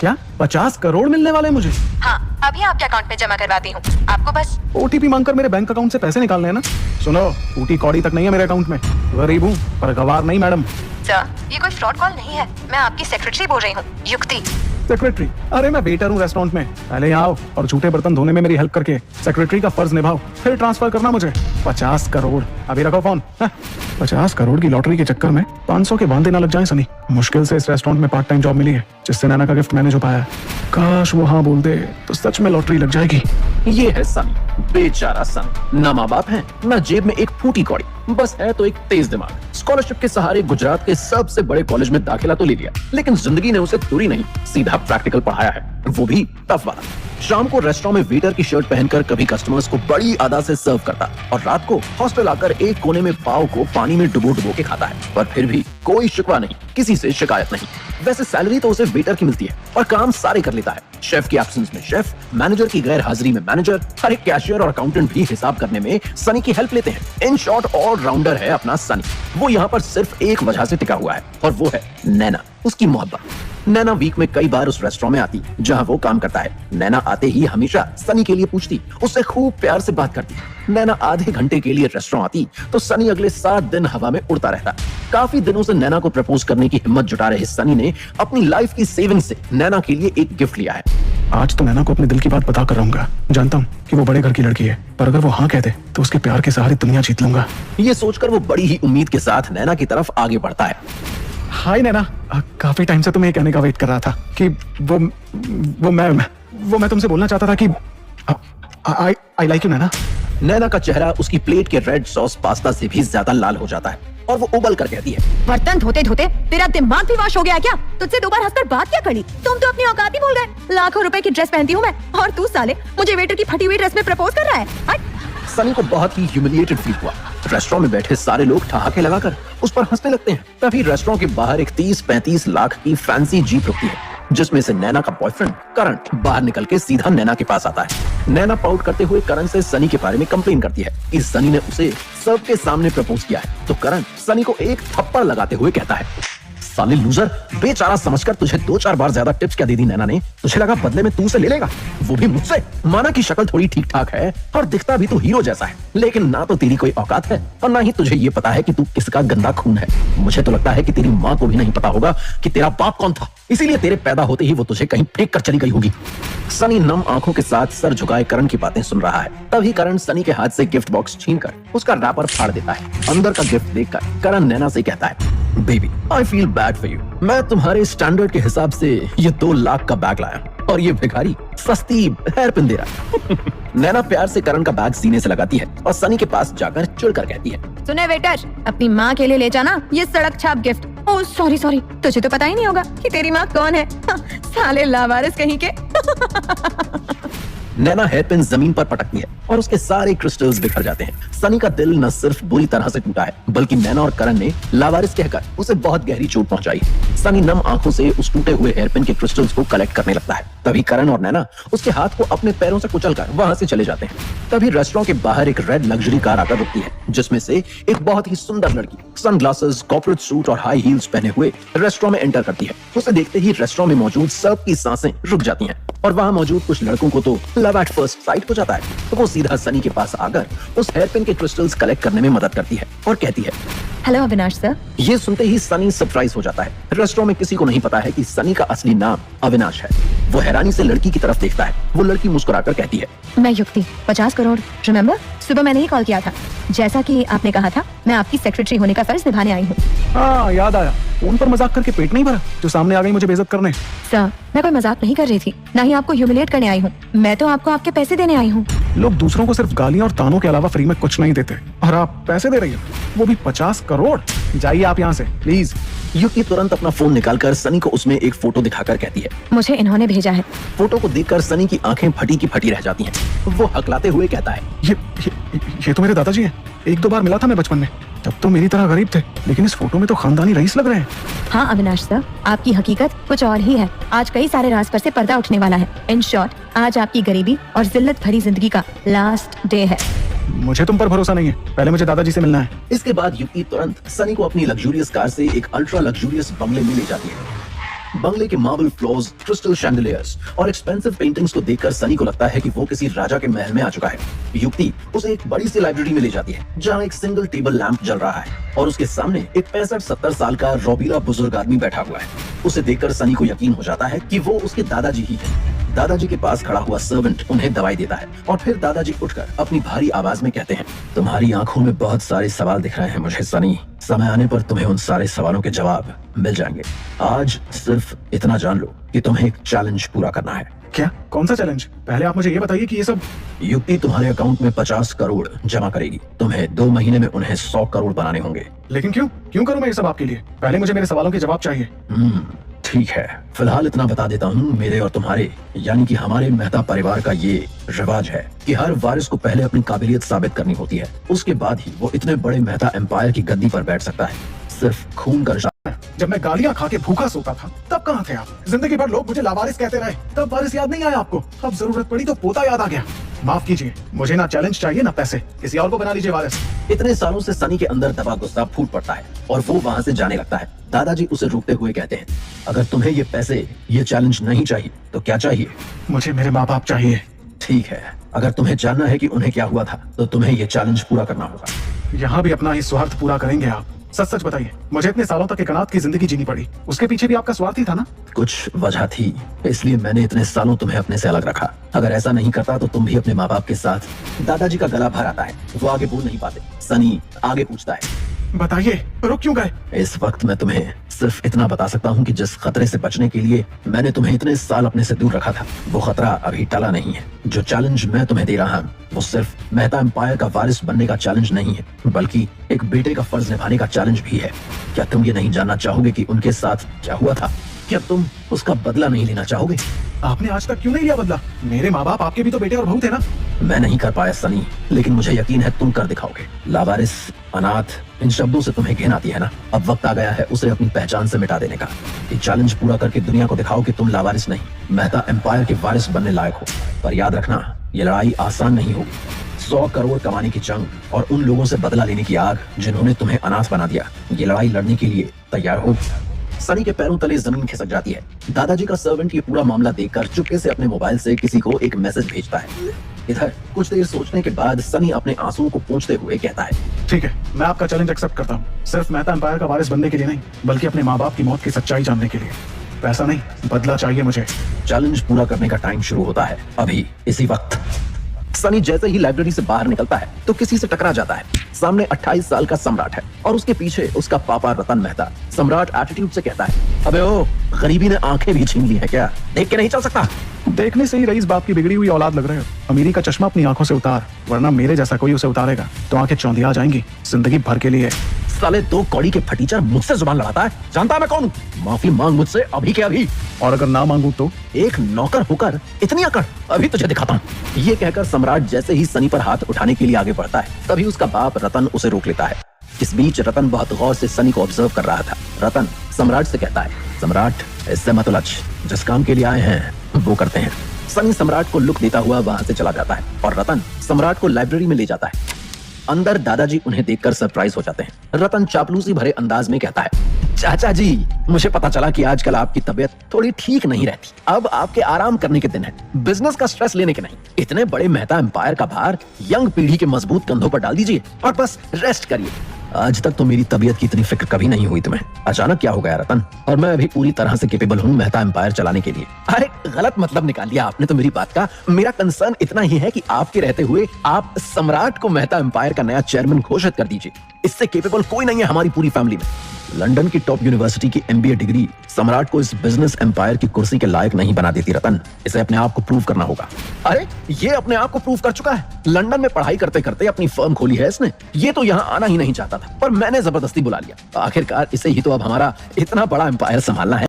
क्या 50 करोड़ मिलने वाले हैं मुझे? हाँ, अभी आपके अकाउंट में जमा करवाती हूँ। आपको बस ओटीपी मांगकर मेरे बैंक अकाउंट से पैसे निकालने हैं ना? सुनो, टूटी कौड़ी तक नहीं है मेरे अकाउंट में। गरीब हूँ पर गवार नहीं मैडम। सर, ये कोई फ्रॉड कॉल नहीं है। मैं आपकी सेक्रेटरी बोल रही हूँ, युक्ति। सेक्रेटरी? अरे मैं वेटर हूँ रेस्टोरेंट में। पहले यहाँ आओ और झूठे बर्तन धोने में मेरी हेल्प करके सेक्रेटरी का फर्ज निभाओ, फिर ट्रांसफर करना मुझे 50 करोड़। अभी रखो फोन। 50 करोड़ की लॉटरी के चक्कर में 500 के बांधे ना लग जाए सनी। मुश्किल से इस रेस्टोरेंट में पार्ट टाइम जॉब मिली है जिससे नैना का गिफ्ट मैनेज हो पाया है। काश वो हाँ बोल दे तो सच में लॉटरी लग जाएगी। ये है सनी, बेचारा सनी। ना माँ बाप है, ना जेब में एक फूटी कौड़ी, बस है तो एक तेज दिमाग। स्कॉलरशिप के सहारे गुजरात के सबसे बड़े कॉलेज में दाखिला तो ले लिया, लेकिन जिंदगी ने उसे दूरी नहीं, सीधा प्रैक्टिकल पढ़ाया है, वो भी टफ वाला। शाम को रेस्टोरेंट में वेटर की शर्ट पहनकर कभी कस्टमर्स को बड़ी अदा से सर्व करता और रात को हॉस्टल आकर एक कोने में पाव को पानी में डुबो डुबो के खाता है। पर फिर भी कोई शिकवा नहीं, किसी से शिकायत नहीं। वैसे सैलरी तो उसे वेटर की मिलती है और काम सारे कर लेता है। शेफ की एब्सेंस में शेफ, मैनेजर की गैर हाजिरी में मैनेजर, हर एक कैशियर और अकाउंटेंट भी हिसाब करने में सनी की हेल्प लेते हैं। इन शॉर्ट ऑल राउंडर है अपना सनी। वो यहाँ पर सिर्फ एक वजह से टिका हुआ है और वो है नैना, उसकी मोहब्बत। नैना वीक में कई बार उस रेस्टोरेंट में आती जहाँ वो काम करता है। नैना आते ही हमेशा सनी के लिए पूछती, उससे खूब प्यार से बात करती। नैना आधे घंटे के लिए रेस्टोरेंट आती तो सनी अगले 7 दिन हवा में उड़ता रहता। काफी दिनों से नैना को प्रपोज करने की हिम्मत जुटा रहे सनी ने अपनी लाइफ की सेविंग से नैना के लिए एक गिफ्ट लिया है। आज तो नैना को अपने दिल की बात बता कर रहूंगा। जानता हूँ कि वो बड़े घर की लड़की है, पर अगर वो हाँ कह दे तो उसके प्यार के सहारे दुनिया जीत लूंगा। ये सोचकर वो बड़ी ही उम्मीद के साथ नैना की तरफ आगे बढ़ता है। हाय नैना, काफी टाइम से तुम्हें कहने का वेट कर रहा था कि वो मैं तुमसे बोलना चाहता था कि आई लाइक यू नैना। नैना का चेहरा उसकी प्लेट के रेड सॉस पास्ता से भी ज्यादा लाल हो जाता है और वो उबल कर कहती है, बर्तन धोते धोते तेरा दिमाग भी वॉश हो गया क्या? तुझसे 2 बार हंसकर बात क्या करी? तुम तो अपनी औकात ही भूल गए। लाखों रुपए की ड्रेस पहनती हूँ मैं और तू साले मुझे वेटर की फटी हुई ड्रेस में प्रपोज कर रहा है। हट। सनी को बहुत ही ह्यूमिलिएटेड फील हुआ। रेस्टोरेंट में बैठे सारे लोग ठहाके लगाकर उस पर हंसने लगते हैं। तभी रेस्टोरेंट के बाहर एक 30-35 लाख की फैंसी जीप रुकती है जिसमें से नैना का बॉयफ्रेंड करण बाहर निकल के सीधा नैना के पास आता है। नैना पाउट करते हुए करण से सनी के बारे में कंप्लेन करती है कि सनी ने उसे सबके सामने प्रपोज किया है। तो करण सनी को एक थप्पड़ लगाते हुए कहता है, साले लूजर, बेचारा समझकर तुझे 2-4 बार ज्यादा टिप्स क्या दे दी नैना ने? तुझे लगा बदले में तू उसे ले लेगा, वो भी मुझसे? माना की शक्ल थोड़ी ठीक ठाक है और दिखता भी तू हीरो जैसा है, लेकिन ना तो तेरी कोई औकात है और ना ही तुझे ये पता है कि तू किसका गंदा खून है। मुझे तो लगता है कि तेरी माँ को भी नहीं पता होगा कि तेरा बाप कौन था, इसीलिए तेरे पैदा होते ही वो तुझे कहीं फेंक कर चली गई होगी। सनी नम आंखों के साथ सर झुकाए करण की बातें सुन रहा है। तभी करण सनी के हाथ से गिफ्ट बॉक्स छीनकर उसका रैपर फाड़ देता है। अंदर का गिफ्ट देखकर करण नैना से कहता है, baby I feel bad for you. मैं तुम्हारे स्टैंडर्ड के हिसाब से ये 2 लाख का बैग लाया और ये भिखारी सस्ती हेयर पिन दे रहा है। नैना प्यार से करण का बैग सीने से लगाती है और सनी के पास जाकर चिढ़कर कहती है, सुने वेटर, अपनी माँ के लिए ले जाना ये सड़क छाप गिफ्ट। ओह सॉरी, तुझे तो पता ही नहीं होगा कि तेरी माँ कौन है। साले लावारिस कहीं के। नैना हेयर पिन जमीन पर पटकती है और उसके सारे क्रिस्टल्स बिखर जाते हैं। सनी का दिल न सिर्फ बुरी तरह से टूटा है बल्कि नैना और करण ने लावारिस कहकर उसे बहुत गहरी चोट पहुंचाई। सनी नम आंखों से उस टूटे हुए हेयर पिन के क्रिस्टल्स को कलेक्ट करने लगता है। तभी करण और नैना उसके हाथ को अपने पैरों से कुचलकर वहां से चले जाते हैं। तभी रेस्टोरेंट के बाहर एक रेड लग्जरी कार आकर रुकती है जिसमें से एक बहुत ही सुंदर लड़की सनग्लासेस, कॉर्पोरेट सूट और हाई हील्स पहने हुए रेस्टोरेंट में एंटर करती है। उसे देखते ही रेस्टोरेंट में मौजूद सबकी सांसें रुक जाती हैं और वहां मौजूद कुछ लड़कों को तो लव एट फर्स्ट साइट हो जाता है। तो वो सीधा सनी के पास आकर उस हेयर पिन के क्रिस्टल्स कलेक्ट करने में मदद करती है और कहती है, हेलो अविनाश सर। ये सुनते ही सनी सरप्राइज हो जाता है। रेस्टोरेंट में किसी को नहीं पता है कि सनी का असली नाम अविनाश है। वो हैरानी से लड़की की तरफ देखता है। वो लड़की मुस्कुराकर कहती है, मैं युक्ति, 50 करोड़ रिमेम्बर? सुबह मैंने ही कॉल किया था, जैसा कि आपने कहा था मैं आपकी सेक्रेटरी होने का फर्ज निभाने आई हूँ। हाँ याद आया, फोन पर मजाक करके पेट नहीं भरा जो सामने आ गई मुझे बेइज्जत करने। सर, मैं कोई मजाक नहीं कर रही थी, ना ही आपको ह्यूमिलिएट करने आई हूँ। मैं तो आपको आपके पैसे देने आई हूँ। लोग दूसरों को सिर्फ गालियां और तानों के अलावा फ्री में कुछ नहीं देते और आप पैसे दे रही हो, वो भी 50 करोड़। जाइए आप यहाँ से प्लीज। युक्ति तुरंत अपना फोन निकालकर सनी को उसमें एक फोटो दिखाकर कहती है, मुझे इन्होंने भेजा है। फोटो को देखकर सनी की आंखें फटी की फटी रह जाती हैं। वो हकलाते हुए कहता है, ये तो मेरे दादाजी हैं। 1-2 बार मिला था मैं बचपन में, तब तो मेरी तरह गरीब थे, लेकिन इस फोटो में तो खानदानी रईस लग रहे हैं। हाँ अविनाश सर, आपकी हकीकत कुछ और ही है। आज कई सारे राज पर से पर्दा उठने वाला है। इन शॉर्ट, आज आपकी गरीबी और जिल्लत भरी जिंदगी का लास्ट डे है। मुझे तुम पर भरोसा नहीं है, पहले मुझे दादाजी से मिलना है। इसके बाद युक्ति तुरंत सनी को अपनी लग्जूरियस कार से एक अल्ट्रा लग्जूरियस बंगले में ले जाती है। बंगले के मार्बल फ्लोर्स, क्रिस्टल शैंडलियर्स और एक्सपेंसिव पेंटिंग्स को देखकर सनी को लगता है कि वो किसी राजा के महल में आ चुका है। युक्ति उसे एक बड़ी सी लाइब्रेरी में ले जाती है जहाँ एक सिंगल टेबल लैंप जल रहा है और उसके सामने एक 65-70 साल का रोबीरा बुजुर्ग आदमी बैठा हुआ है। उसे देखकर सनी को यकीन हो जाता है कि वो उसके दादाजी ही है। दादाजी के पास खड़ा हुआ सर्वेंट उन्हें दवाई देता है और फिर दादाजी उठकर अपनी भारी आवाज में कहते हैं, तुम्हारी आंखों में बहुत सारे सवाल दिख रहे हैं मुझे सनी। समय आने पर तुम्हें उन सारे सवालों के जवाब मिल जाएंगे। आज सिर्फ इतना जान लो कि तुम्हें एक चैलेंज पूरा करना है। क्या? कौन सा चैलेंज? पहले आप मुझे ये बताइए कि ये सब। युक्ति तुम्हारे अकाउंट में 50 करोड़ जमा करेगी। तुम्हें 2 महीने में उन्हें 100 करोड़ बनाने होंगे। लेकिन क्यों करूं मैं ये सब आपके लिए? पहले मुझे मेरे सवालों के जवाब चाहिए। ठीक है, फिलहाल इतना बता देता हूँ, मेरे और तुम्हारे यानी कि हमारे मेहता परिवार का ये रिवाज है कि हर वारिस को पहले अपनी काबिलियत साबित करनी होती है, उसके बाद ही वो इतने बड़े मेहता एम्पायर की गद्दी पर बैठ सकता है। सिर्फ खून का रिश्ता। जब मैं गालियां खा के भूखा सोता था तब कहाँ थे आप? जिंदगी भर लोग मुझे लावारिस कहते रहे, तब वारिस याद नहीं आया आपको? अब जरूरत पड़ी तो पोता याद आ गया। माफ कीजिए, मुझे ना चैलेंज चाहिए ना पैसे। किसी और को बना लीजिए वारिस। इतने सालों से सनी के अंदर दबा गुस्सा फूट पड़ता है और वो वहाँ से जाने लगता है। दादाजी उसे रोकते हुए कहते हैं, अगर तुम्हें ये पैसे, ये चैलेंज नहीं चाहिए तो क्या चाहिए? मुझे मेरे माँ बाप चाहिए। ठीक है, अगर तुम्हें जानना है कि उन्हें क्या हुआ था तो तुम्हें ये चैलेंज पूरा करना होगा। यहाँ भी अपना ही स्वार्थ पूरा करेंगे आप? सच सच बताइए, मुझे इतने सालों तक एक अनाथ की जिंदगी जीनी पड़ी, उसके पीछे भी आपका स्वार्थ ही था ना? कुछ वजह थी, इसलिए मैंने इतने सालों तुम्हें अपने से अलग रखा। अगर ऐसा नहीं करता तो तुम भी अपने माँ बाप के साथ। दादाजी का गला भर आता है, वो आगे बोल नहीं पाते। सनी आगे पूछता है, बताइए, रुक क्यों गए? इस वक्त मैं तुम्हें सिर्फ इतना बता सकता हूँ कि जिस खतरे से बचने के लिए मैंने तुम्हें इतने साल अपने से दूर रखा था, वो खतरा अभी टला नहीं है। जो चैलेंज मैं तुम्हें दे रहा हूँ वो सिर्फ मेहता एम्पायर का वारिस बनने का चैलेंज नहीं है, बल्कि एक बेटे का फर्ज निभाने का चैलेंज भी है। क्या तुम ये नहीं जानना चाहोगे कि उनके साथ क्या हुआ था? क्या तुम उसका बदला नहीं लेना चाहोगे? आपने आज तक क्यों नहीं लिया बदला? मेरे माँ बाप आपके भी तो बेटे और बहू थे ना? मैं नहीं कर पाया सनी, लेकिन मुझे यकीन है तुम कर दिखाओगे। लावारिस, अनाथ, इन शब्दों से तुम्हें घिन आती है ना? अब वक्त आ गया है उसे अपनी पहचान से मिटा देने का। ये चैलेंज पूरा करके दुनिया को दिखाओ कि तुम लावारिस नहीं, मेहता एम्पायर के वारिस बनने लायक हो। पर याद रखना, ये लड़ाई आसान नहीं होगी। 100 करोड़ कमाने की जंग और उन लोगों से बदला लेने की आग जिन्होंने तुम्हें अनाथ बना दिया, ये लड़ाई लड़ने के लिए तैयार हो? सनी के पैरों तले जमीन खिसक जाती है। दादाजी का सर्वेंट ये पूरा मामला देखकर चुपके से अपने मोबाइल से किसी को एक मैसेज भेजता है। इधर कुछ देर सोचने के बाद सनी अपने आंसुओं को पोंछते हुए कहता है, ठीक है, मैं आपका चैलेंज एक्सेप्ट करता हूँ। सिर्फ मेहता एम्पायर का वारिस बनने के लिए नहीं, बल्कि अपने माँ बाप की मौत की सच्चाई जानने के लिए। पैसा नहीं, बदला चाहिए मुझे। चैलेंज पूरा करने का टाइम शुरू होता है अभी, इसी वक्त। सनी जैसे ही लाइब्रेरी से बाहर निकलता है तो किसी से टकरा जाता है। सामने 28 साल का सम्राट है और उसके पीछे उसका पापा रतन मेहता। सम्राट एटीट्यूड से कहता है, अबे ओ, गरीबी ने आंखें भी छीन ली है क्या? देख के नहीं चल सकता? देखने से ही रईस बाप की बिगड़ी हुई औलाद लग रहे हो। अमीरी का चश्मा अपनी आंखों से उतार, वरना मेरे जैसा कोई उसे उतारेगा तो आंखें चौंधिया जाएंगी जिंदगी भर के लिए। साले 2 कौड़ी के फटीचर मुझसे जुबान लड़ाता है, जानता है मैं कौन? माफी मांग मुझसे अभी के अभी। और अगर ना मांगू तो? एक नौकर होकर इतनी अकड़, अभी तुझे दिखाता हूँ। ये कहकर सम्राट जैसे ही सनी पर हाथ उठाने के लिए आगे बढ़ता है, तभी उसका बाप रतन उसे रोक लेता है। इस बीच रतन बहुत गौर से सनी को ऑब्जर्व कर रहा था। रतन सम्राट से कहता है, सम्राट इससे मत उलझ, जिस काम के लिए आए हैं वो करते हैं। सनी सम्राट को लुक देता हुआ वहां से चला जाता है और रतन सम्राट को लाइब्रेरी में ले जाता है। अंदर दादाजी उन्हें देखकर सरप्राइज हो जाते हैं। रतन चापलूसी भरे अंदाज में कहता है, चाचा जी, मुझे पता चला कि आजकल आपकी तबीयत थोड़ी ठीक नहीं रहती। अब आपके आराम करने के दिन है, बिजनेस का स्ट्रेस लेने के नहीं। इतने बड़े मेहता एम्पायर का भार यंग पीढ़ी के मजबूत कंधों पर डाल दीजिए और बस रेस्ट करिए। आज तक तो मेरी तबीयत की इतनी फिक्र कभी नहीं हुई तुम्हें। अचानक क्या हो गया रतन? और मैं अभी पूरी तरह से कैपेबल हूँ मेहता एम्पायर चलाने के लिए। अरे गलत मतलब निकाल लिया आपने तो मेरी बात का। मेरा कंसर्न इतना ही है कि आपके रहते हुए आप सम्राट को मेहता एम्पायर का नया चेयरमैन घोषित कर दीजिए। इससे कैपेबल कोई नहीं है हमारी पूरी फैमिली में। लंदन की टॉप यूनिवर्सिटी की MBA डिग्री सम्राट को इस बिजनेस एम्पायर की कुर्सी के लायक नहीं बना देती रतन। इसे अपने आप को प्रूव करना होगा। अरे ये अपने आप को प्रूव कर चुका है। लंदन में पढ़ाई करते करते अपनी फर्म खोली है इसने। ये तो यहाँ आना ही नहीं चाहता था, पर मैंने जबरदस्ती बुला लिया। आखिरकार इसे ही तो अब हमारा इतना बड़ा एम्पायर संभालना है।